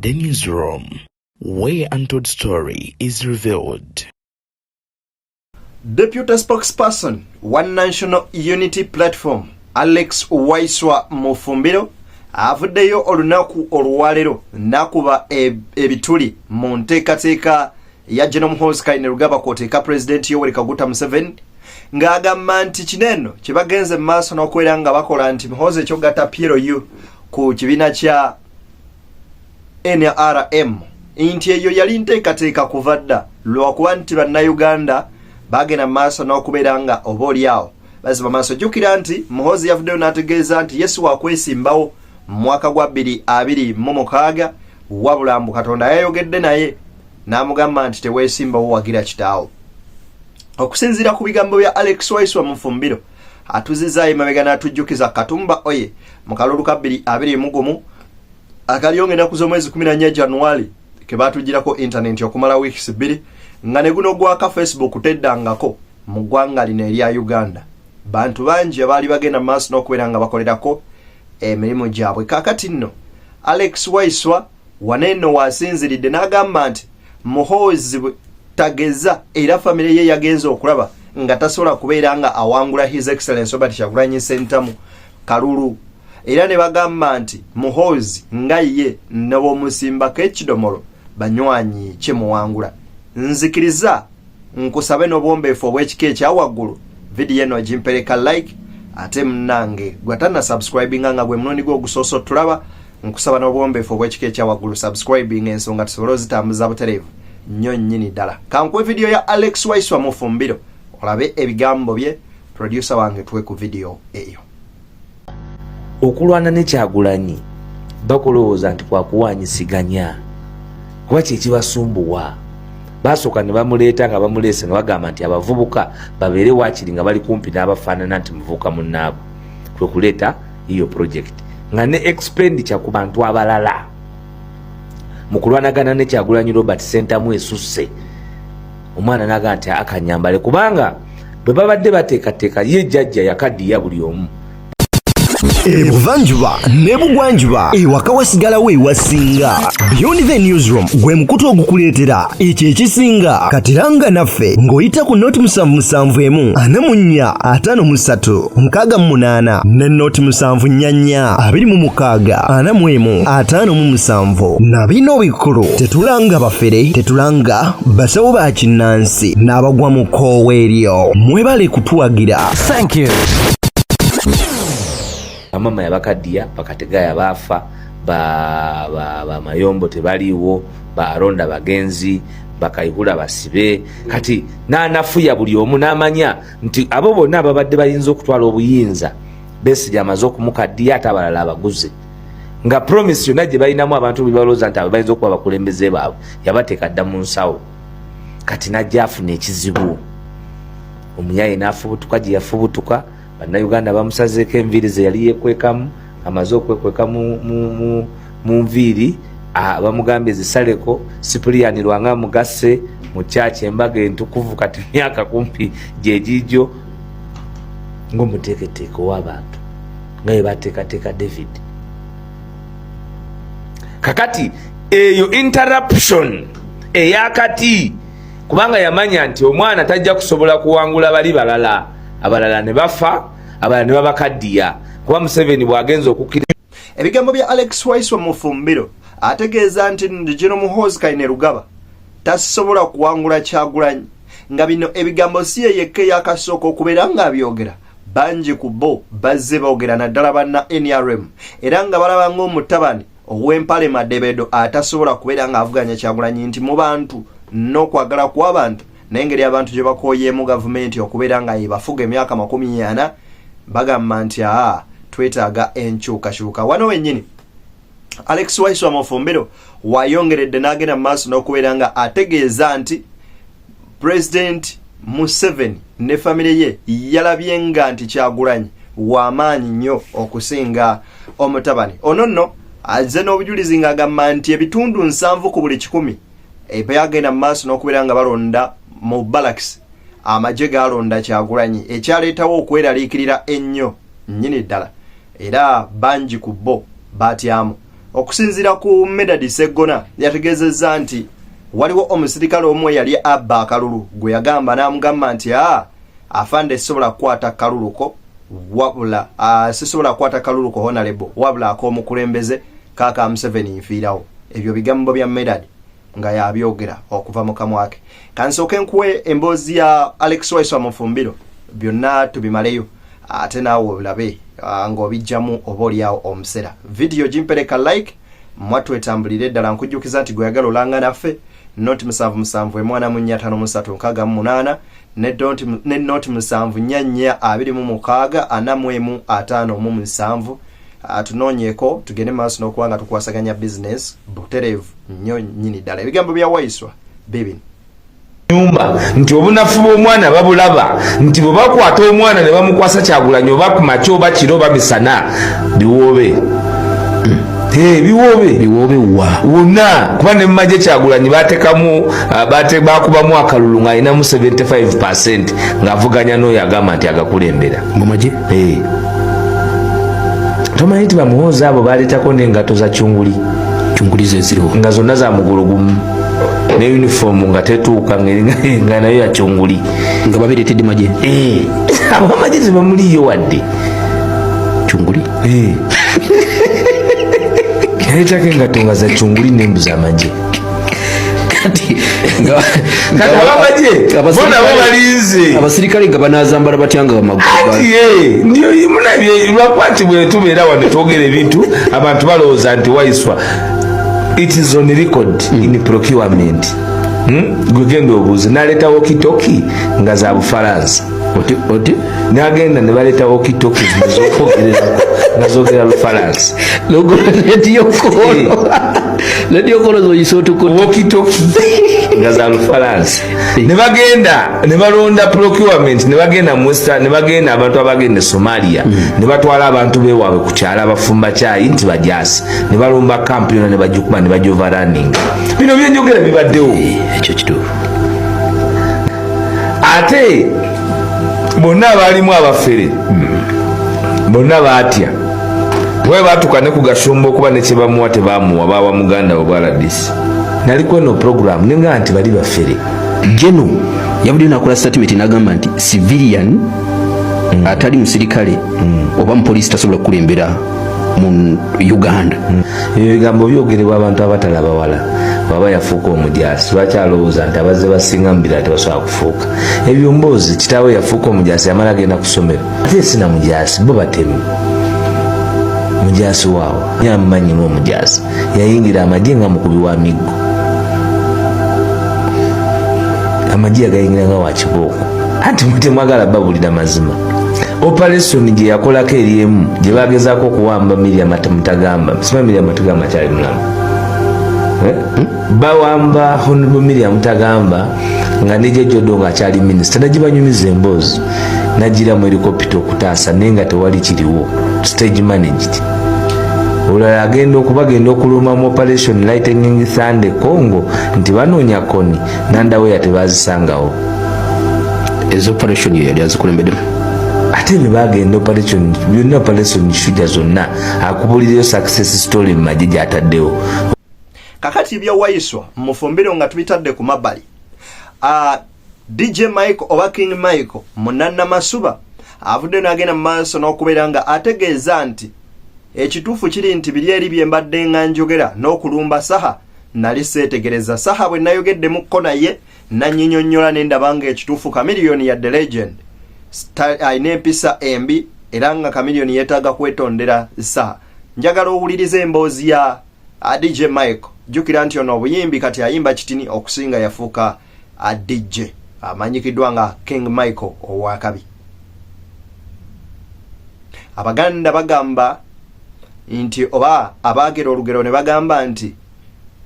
The Newsroom, where untold story is revealed. Deputy spokesperson, One National Unity Platform, Alex Waiswa Mufumbiro, avuddeyo olunaku olwaleero nakuba ebituli mu nteekateeka ya General Muhoozi Kainerugaba kw'oteeka President Yoweri Kaguta Museveni ng'agamba nti kineno kye bagenze mu maaso n'okubeera nga bakola nti Muhoozi ekyogatta PLU ku kibiina kya NRM nti eyo yali nteekateeka kuva dda lwakuba nti bannayuganda bagenda mu maaso n'okubeera nga oboolyawo baziba maaso. Jjukira nti Muhoozi yavuddeyo n'ategeeza nti Yesu wakwesimbawo mu mwaka gwa 2026 wabula mbu Katonda yayogedde naye n'amugamba nti teweesimbawo wagira kitaawo. Okusinziira ku bigambo bya Alex Waiswa Mufumbiro atuzizaayo emabega n'atujjukiza Katumba Oye mu kalulu ka 2021 akaliyo ng'ennaku z'omwezi 14 January ke baatugirako internet okumala weeks 2 nga ne guno gwaka Facebook teddangako mu ggwanga lino erya Uganda. Bantu bangi abaali bagenda mu maaso n'okubeera nga bakolerako emirimu gyabwe. Kaakati nno Alex Waiswa waneeno wasinziridde n'agamba nti Muhoozi tageza era famire ye yagenza okulaba nga tasobola kubeera nga awangula His Excellency Robert Kyagulanyi Ssentamu kalulu, era ne bagamba nti Muhoozi nga ye n'omusimbako ekidomolo banywanyi kyemuwangula. Nzikiriza nkusabe n'obwombeefu obw'ekika ekyawaggulu video eno gimpereka like ate mnange gwatana subscribing nga gwe mnoni gwo gusoso tulaba nkusaba n'obwombeefu obw'ekika ekyawaggulu subscribing ensonga tusobole zitambuza butereevu nnyo nnyini ddala. Kankwe video ya Alex Waiswa Mufumbiro olabe ebigambo bye. Producer wange tuwe ku video eyo. Okulwana ne Kyagulanyi bakulowooza nti kwakuwanyisiganya kuba kyekibasumbuwa. Basooka ne bamuleeta nga bamuleese nga bagamba nti abavubuka babeere waakiri nga bali kumpi n'abafaanana nti muvubuka munnaabwe, kwe kuleeta iyo project nga ne expenditure ku bantu abalala mu kulwanagana ne Kyagulanyi Robert Ssentamu esusse. Omwana n'agamba nti akanyambale kubanga bwe babadde bateekateeka ye jjajja yakaddiya buli omu. Ebuvanjuba nebugwanjuba ewaka wasigalawo ewasinga. Beyond the Newsroom gwe mukutu ogukuleetera ekyo ekisinga. Katiranga naffe ng'oyita ku noti 771 44 53 ne noti 744 26 41 na bino bikulu tetulanga bafere tetulanga basawo ba kinnansi n'abagwa mu koowa eryo. Mwebale kutuwagira. Thank you. Mama yabakaddiya bakategaya baafa ba mayombo tebaliwo baronda bagenzi bakayihula basibe kati n'anafuya buli omu n'amanya nti abo bonna ababadde bayinza okutwala obuyinza Besigye amaze okumukaddiya ate abalala abaguze nga promise yonna gye balinamu abantu bebalooza nti abo bayinza okuba abakulembeze baabwe yabateeka dda mu nsawo. Kati najja afuna ekizibu omuyaye n'afubutuka gye yafubutuka. Bannayuganda bamusazeeko enviiri ze yali yeekwekamu amaze okwekweka mu nviiri bamugambye zisaleko. Cyprian Lwanga mugasse mu kyaki embaga entukuvu kati myaka kumpi gyegijjo ng'omuteeketeeke w'abantu nga bwe bateekateeka David. Kakati eyo interruption eyakati kubanga yamanya nti omwana tajja kusobola kuwangula bali balala. Abalala ne bafa, abalala ne babakaddiya kuba Museveni bw'agenza okukkiriza. Ebigambo bya Alex Waiswa Mufumbiro ategeeza nti General Muhoozi Kainerugaba tasobola kuwangula Kyagulanyi nga bino ebigambo si ye yekka yakasooka okubeera nga abyogera. Bangi ku bo bazze boogera naddala banna NRM era nga balaba ng'omutabani ow'empale Madebedo atasobola kubeera nga avuganya Kyagulanyi nti mu bantu n'okwagala kw'abantu n'engeri abantu gye bakooyeemu gavumenti okubeera nga yebafuga emyaka 40 bagamba nti twetaaga enkyukakyuka. Wano wennyini Alex Waiswa Mufumbiro wayongeredde n'agenda mu maaso n'okubeera nga ategeeza nti President Museveni ne famire ye yalabye nga nti Kyagulanyi w'amaanyi nnyo okusinga omutabani ono nno. Azze n'obujulizi ng'agamba nti ebitundu 7 ku buli 100 byagenda mu maaso n'okubeera nga balonda mu Barracks amagye galonda Kyagulanyi ekyaleetawo okweraliikirira ennyo nnyini ddala era bangi ku bo batyamu okusinziira ku Medadi Sseggona yategeezezza nti waliwo omusirikale omu yali abba akalulu gwe yagamba n'amugamba nti afande sisobola kukwata kaluluko wabula sisobola kukwata kaluluko honorable wabula ak'omukulembeze Kaka Museveni nfiirawo. Ebyo bigambo bya Medadi nga yabyogera okuva mu kamwa ke. Kansooke nkuwe emboozi ya Alex Waiswa Mufumbiro byonna tubimaleyo ate naawe olabe ng'obijjamu oba oliawo omusera. Video gimpereka like mwatwetambulire ddala nkujjukiza nti gwe yagala olanga naffe noti 774538 ne noti 744246 tunoonyeko tugende maaso n'okubanga tukwasaganya business butereevu nnyo nnyini ddala. Ebigambo bya Waiswa bibino nyumba nti obunafu bw'omwana babulaba nti bwe bakwata omwana ne bamukwasa Kyagulanyi oba ku makya oba kiro oba misana biwoobe biwoobe wonna kuba ne mumagye Kyagulanyi bakubamu akalulu ng'alinamu 75% ng'avuganya n'oyo agamba nti agakulembera mumagye tomanyi nti bamuhooza abo baleetako n'engato za cyunguli zeziriwo nga zonna za mugulu gumu ne uniform nga tetuuka nga nayo ya cyunguli nga babireetedde magye abo amagye tebamuliyo wadde cyunguli yaleetako engato nga za cyunguli n'embuzi amagye kati abamagye bona bo balinze abasirikale nga banazambala batya nga ndiyo munabye lwakwati bwe tubeera wano twogera ebintu abantu balowooza nti Waiswa it is on record in procurement gwegenda obuuzi naleeta wokitoki nga za Bufalansa nagenda ne baleeta wokitoki zokwogererako nga zogera Bufalansa lediyokolo zoyisotuko wokitoki nga za Bufalansa ne bagenda ne balonda procurement ne bagenda mu Western ne bagenda abantu abagenda Somalia ne batwala abantu bewaabwe ku kyalo abafumba kyayi nti bajaasi ne balomba kampu yonna ne bajukuma ne bajova running. Bino byenjogera bibaddewo ekyo kituufu ate bonna abalimu abafere bonna baatya bwe baatuka ne ku Gashumba okuba ne kye bamuwa tebamuwa bawa muganda we Bwaladisi naliko eno program nenga nti bali bafere Jeno yabudde nakola statement n'agamba nti civilian atali musirikale oba mupolisi tasobola kulembera mu Uganda. Ebigambo byogerebwa abantu abatalaba wala baba yafuuka omujaasi bakyalowooza nti abazze basinga mubira tebasobola kufuuka ebyo mboozi kitaawe yafuuka omujaasi yamala agenda ku ssomero ate sina mujaasi bo batemu mujaasi waawo yamumanyimu omujaasi yayingira amagye nga mukubi wa miggo amagye agayingira nga wa kibooko anti mutemwagala babulira mazima. Operation gye yakolako eri emu gye bagezaako okuwamba Miriam Mutagamba sima Miriam Mutagamba kyali mulamu bawamba Honorable Miriam Mutagamba nga ne Jodo nga kyali minister nagibanyumiza emboozi nagira mu helicopter okutaasa nenga tewali kiriwo stage managed olala agenda okuluma mu Operation Lightning Thunder Congo nti banoonya koni nandawe yatebazisangawo ezo operation yali azikulembeddemu ate ne bagenda byonna operation Shujja zonna akubulirayo success story mu magye gy'ataddewo. Kakati bya Waiswa Mufumbiro nga tubitadde ku mabbali. DJ Michael oba King Michael munanna masuba avudde n'agenda mu maaso n'okubeera nga ategeeza nti ekituufu kiri nti biri eri bye mbadde nga njogera n'okulumba saha nali seetegereza saha bwe nayogedde mu kona ye nanyinyonnyola n'endaba nga ekituufu Chameleone ya The Legend ayina empisa embi era nga Chameleone yeetaaga kwetondera saha. Njagala owuliriza emboozi ya DJ Michael. Jukira nti ono obuyimbi kati ayimba kitini okusinga yafuuka DJ amanyikiddwa nga King Michael owakabi. Abaganda bagamba nti oba abaagera olugero ne bagamba nti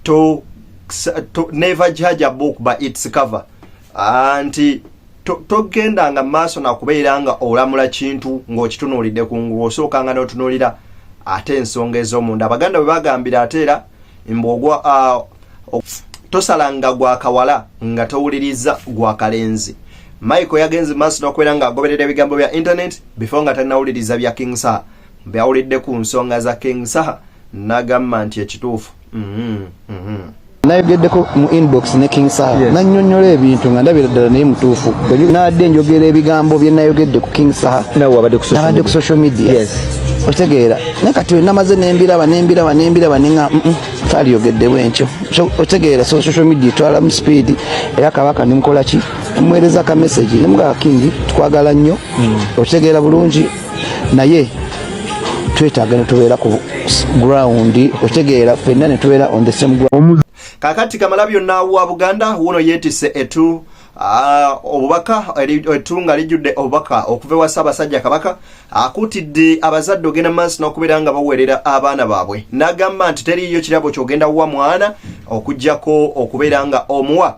to never judge a book by its cover. Anti togenda nga maaso nakubeera nga olamula kintu ng'okitunuulidde kungulu osookanga n'otunuulira ate ensonga ez'omunda. Abaganda bwe bagambira ate era mbogwa tosalanga gwa kawala nga towuliriza gwa kalenzi. Michael yagenze maaso n'okubeera nga agoberera ebigambo bya internet before nga tanawuliriza bya King Saha. Byawulidde ku nsonga za King Saha n'agamba nti ekituufu nayogeddeko mu inbox ne King Saha nannyonnyola ebintu nga ndabira ddala naye mutuufu nadde njogera ebigambo bye nayogedde ku King Saha nabadde ku social media otegeera naye kati namaze nembiraba nenga taliyogedde bwenkyo otegeera so social media etwala mu speed era kabaka nimukola ki mweereza ka message nemugaa King twagala nnyo otegeera bulungi naye twetaaga ne tubeera ku ground otegeera ffenna ne tubeera on the same ground. Kakati kamala byonna wa Buganda wuno yeetisse etu obubaka etunga lijjudde obubaka okuva wa Ssaabasajja Kabaka akuutidde abazadde ogenda maaso n'okubeera nga baweerera abaana baabwe n'agamba nti teriiyo kirabo ky'ogenda wa mwana okuggyako okubeera nga omuwa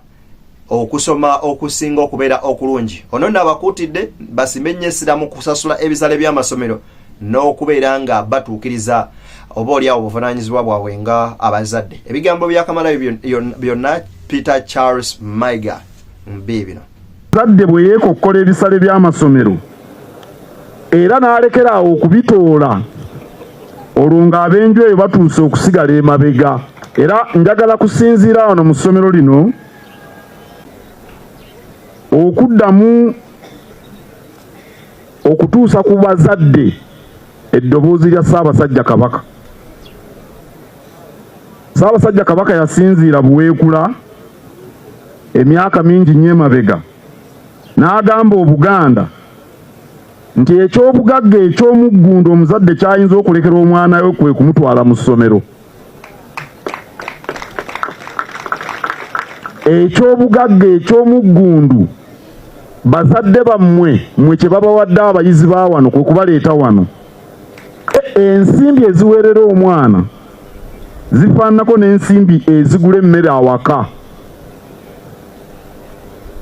okusoma okusinga okubeera okulungi. Ono n'abakuutidde basimbe nnyo essira mu kusasula ebisale by'amasomero n'okubeera nga batuukiriza oba oli awo obuvunaanyizibwa bwabwe nga abazadde. Ebigambo bya Kamalayo byonna Peter Charles Maiga mbibino. Zadde bwe yeekokkola ebisale by'amasomero era n'alekera awo okubitoola olwo ng'abenju eyo batuuse okusigala emabega. Era njagala kusinziira wano mu ssomero lino okuddamu okutuusa ku bazadde eddoboozi lya Ssaabasajja Kabaka. Ssaabasajja Kabaka yasinziira buweekula emyaka mingi nnyo emabega n'agamba Obuganda nti eky'obugagga eky'omuggundu omuzadde kyayinza okulekera omwana we kwe kumutwala mu ssomero. Eky'obugagga eky'omuggundu bazadde bammwe mwe kye babawadde abayizi ba wano kwe kubaleeta wano. Ensimbi eziweerera omwana zifaananako n'ensimbi ezigula emmere awaka.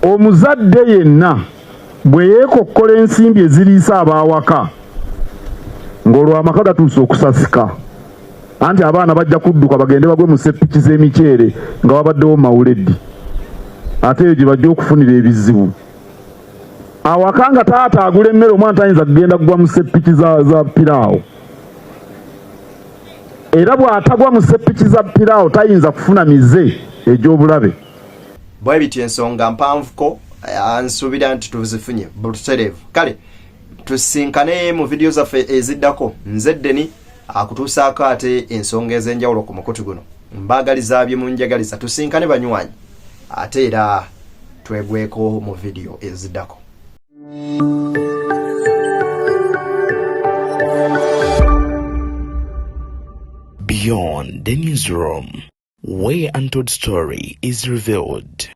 Omuzadde yenna bwe yeekokkola ensimbi eziriisa abaawaka ng'olwo amaka gatuuse okusasika anti abaana bajja kudduka bagende bagwe mu seppiki z'emiceere nga wabaddewo mawuledi ate eyo gye bajja okufunira ebizibu. Awaka nga taata agula emmere omwana tayinza kugenda kugwa mu seppiki za piraawo. Era bw'atagwa mu seppiki za piraawo tayinza kufuna mize egy'obulabe. Bwe bityo ensonga mpanvuko nsuubira nti tuzifunye butereevu. Kale tusinkane mu vidiyo zaffe eziddako. Nze Deni akutuusaako ate ensonga ez'enjawulo ku mukutu guno. Mbaagaliza bye munjagaliza. Tusinkane banywanyi ate era twegweko mu vidiyo eziddako. Beyond the newsroom, where untold story is revealed.